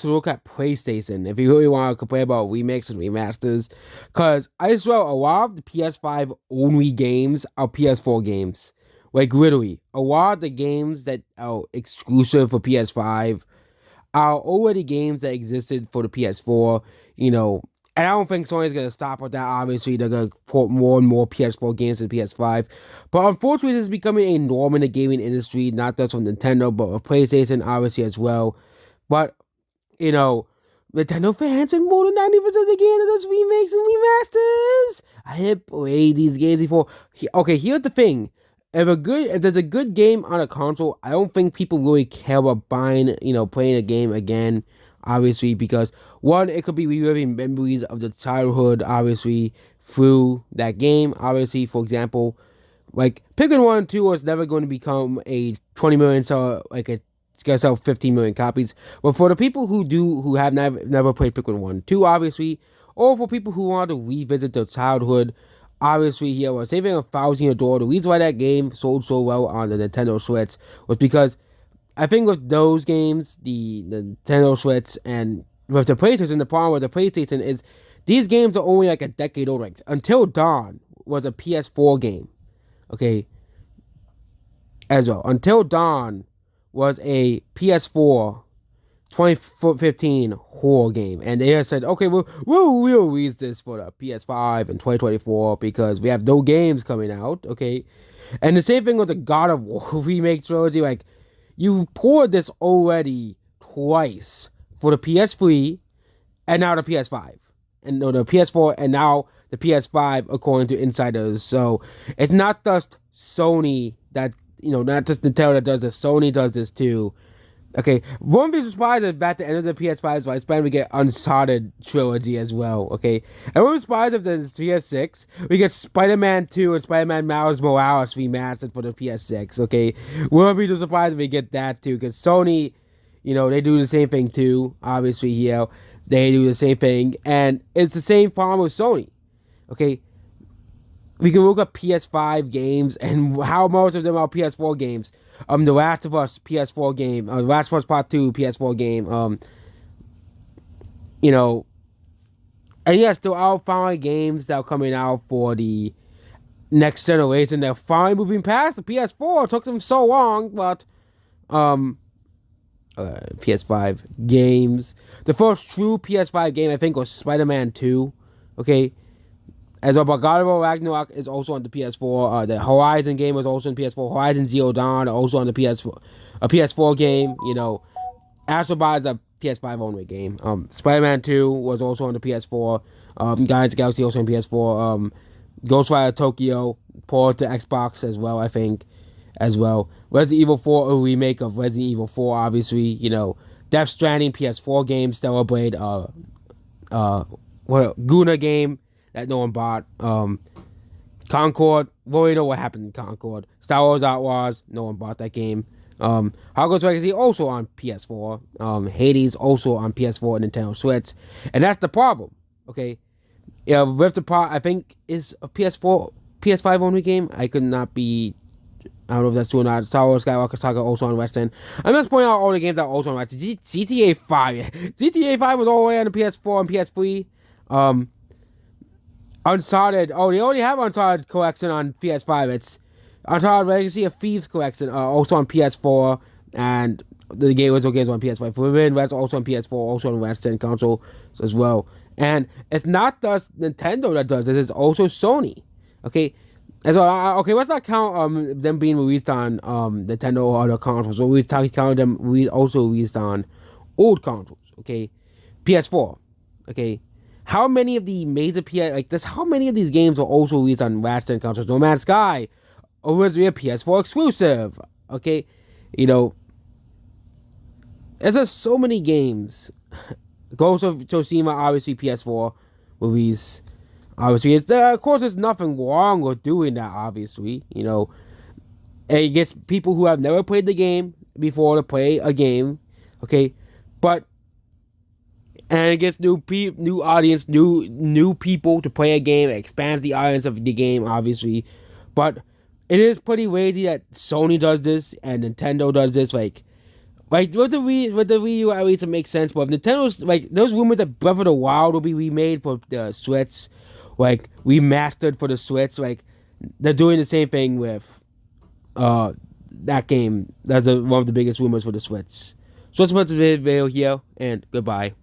to look at PlayStation if you really want to complain about remakes and remasters. Because I swear, a lot of the PS5 only games are PS4 games. Like, literally, a lot of the games that are exclusive for PS5 are already games that existed for the PS4, you know. And I don't think Sony's going to stop with that. Obviously, they're going to port more and more PS4 games to the PS5. But unfortunately, this is becoming a norm in the gaming industry, not just from Nintendo, but with PlayStation, obviously, as well. But, you know, Nintendo fans are more than 90% of the games are just remakes and remasters. I have played these games before. Okay, here's the thing. If there's a good game on a console, I don't think people really care about buying, playing a game again. Obviously, because one, it could be reliving memories of the childhood. Obviously, through that game. Obviously, for example, like Pikmin 1 and 2 was never going to become a 20 million seller, like it's gonna sell 15 million copies. But for the people who have never played Pikmin 1, 2, obviously, or for people who want to revisit their childhood, obviously, here was saving $1,000. The reason why that game sold so well on the Nintendo Switch was because I think with those games, the Nintendo Switch and with the PlayStation, the problem with the PlayStation is these games are only like a decade old. Like Until Dawn was a PS4 game, okay, as well. Until Dawn was a PS4 2015 horror game, and they said, okay, we'll release this for the PS5 in 2024 because we have no games coming out, okay? And the same thing with the God of War remake trilogy. Like, you poured this already twice for the PS3 and now the PS5, and no, the PS4 and now the PS5, according to insiders. So it's not just Sony that, not just Nintendo that does this. Sony does this too. Okay, won't be surprised if at the end of the PS5's lifespan we get Uncharted trilogy as well. Okay, and won't be surprised if the PS6 we get Spider-Man 2 and Spider-Man Miles Morales remastered for the PS6. Okay, won't be too surprised if we get that too, because Sony, they do the same thing too. Obviously, here they do the same thing, and it's the same problem with Sony. Okay, we can look up PS5 games and how most of them are PS4 games. The Last of Us PS4 game, The Last of Us Part 2 PS4 game. And yes, there are finally games that are coming out for the next generation. They're finally moving past the PS4. It took them so long, but PS5 games. The first true PS5 game I think was Spider-Man 2. Okay. As well, but God of War Ragnarok is also on the PS4. The Horizon game was also on PS4. Horizon Zero Dawn also on the PS4. A PS4 game, Astrobot is a PS5 only game. Spider-Man 2 was also on the PS4. Guardians of the Galaxy also on PS4. Ghostwire Tokyo ported to Xbox as well, I think, as well. Resident Evil 4, a remake of Resident Evil 4, obviously. Death Stranding PS4 game, Stellar Blade, Guna game that no one bought. Concord, well, we know what happened in Concord. Star Wars Outlaws, no one bought that game. Hogwarts Legacy also on PS4. Hades also on PS4 and Nintendo Switch. And that's the problem, okay? Yeah, Rift Apart, I think, is a PS5 only game. I don't know if that's true or not. Star Wars Skywalker Saga also on West End. I'm just pointing out all the games that are also on West End. GTA 5. GTA 5 was all the way on the PS4 and PS3. Uncharted. Oh, they already have Uncharted Collection on PS5. It's Uncharted Legacy of Thieves Collection, also on PS4, and the game was okay on PS5. Forbidden West also on PS4, also on West End console as well. And it's not just Nintendo that does this; it's also Sony. Okay, and so let's not count them being released on Nintendo or other consoles. So we count them also released on old consoles. Okay, PS4. Okay. How many of the major how many of these games are also released on last gen consoles? No Man's Sky, originally a PS4 exclusive. Okay, there's just so many games. Ghost of Tsushima, obviously PS4 release. Obviously, of course, there's nothing wrong with doing that. Obviously, and it gets people who have never played the game before to play a game. Okay, but. And it gets new audience, new people to play a game. It expands the audience of the game, obviously. But it is pretty lazy that Sony does this and Nintendo does this. Like, Like with the Wii U, at least it makes sense. But if Nintendo's like those rumors that Breath of the Wild will be remade for the Switch, like remastered for the Switch, like they're doing the same thing with that game. That's one of the biggest rumors for the Switch. So let's put the video here and goodbye.